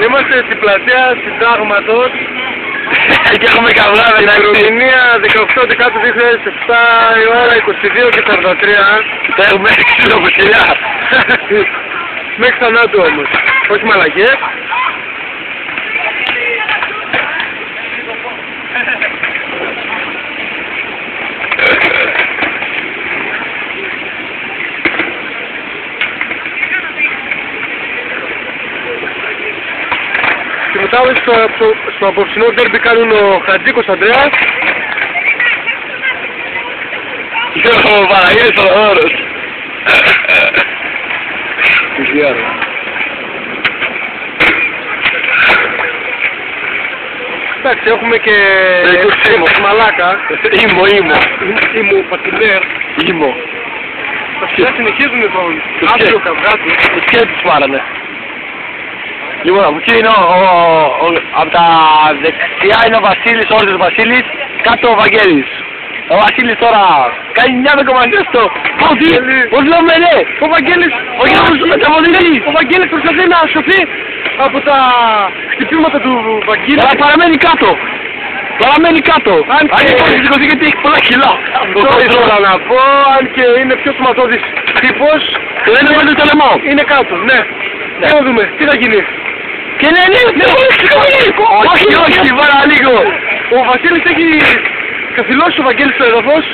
Είμαστε στην πλατεία Συντάγματος και έχουμε καβλάδα στην ημερομηνία 18 Δεκάτου 2007 η ώρα 22:43. Θα έχουμε ξυλοπουσιλιά. Μέχρι θανάτου όμως, όχι μαλακές. Στη μετάβαση στο απόψινό ντέρμπι κάνουν ο Χατζίκος Ανδρέας Και ο Παναγιώτης Θοδωρός. Εντάξει, έχουμε και μαλάκα Ήμου, Πατινέρ Ήμο. Τα σκιά συνεχίζουν τον άπλιο καυγάτου. Το σκέτη τους μάρανε. Λοιπόν, από εκεί είναι από τα δεξιά είναι ο Βασίλης, όρθιος Βασίλης, κάτω ο Βαγγέλης. Ο Βασίλης τώρα κάνει μια με κομμαντζέστο. Πώς λέμε ναι, Ο Βαγγέλης, ο Βαγγέλης προσπαθεί να σωθεί από τα χτυπήματα του Βαγγέλη. αλλά παραμένει κάτω. Παραμένει κάτω. Αν Αν και- είναι σηκωθεί γιατί έχει πολλά κιλά. Αυτό ήθελα να πω, αν και είναι πιο σωματώδης τύπος, Και δεν είναι το λαιμό. είναι κάτω, ναι. Για να δούμε, τι θα γίνει. Και ναι, όχι, όχι, πάρα λίγο. Ο Βασίλης έχει καθυλώσει ο Βαγγέλης στο έδαφος.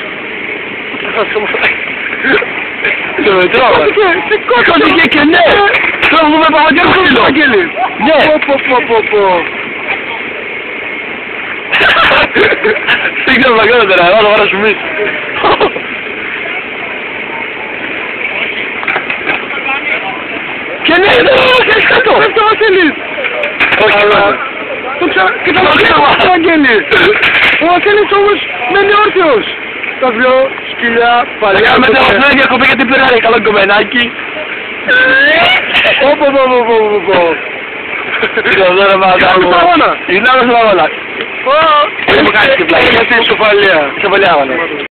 Το μετρό. Σηκώθηκε και ναι. Τώρα μου με παπαντιό ξύλο. Βαγγέλης. Ναι. Πω. Δεν ξέρω να κάνω τώρα, θα πάρω σου μισή. Και ναι, έχεις κάτω. Πέφτει ο Βασίλης. Όχι, Αλλά... αλλά... Και το Βασίλης ο Βαγγέλης. Ο Βασίλης όμως μένει όρθιος. Τα δυο σκυλιά παλιά. Με τα βασίλια διακοπή γιατί πήρανε καλό κομμενάκι. Πω. Είναι εδώ στον αγώνα. Είναι άλλο στον αγώνα. Μου κάνει την πλαγιά. Γιατί η σοφαλία. Σε πολύ άγωνα.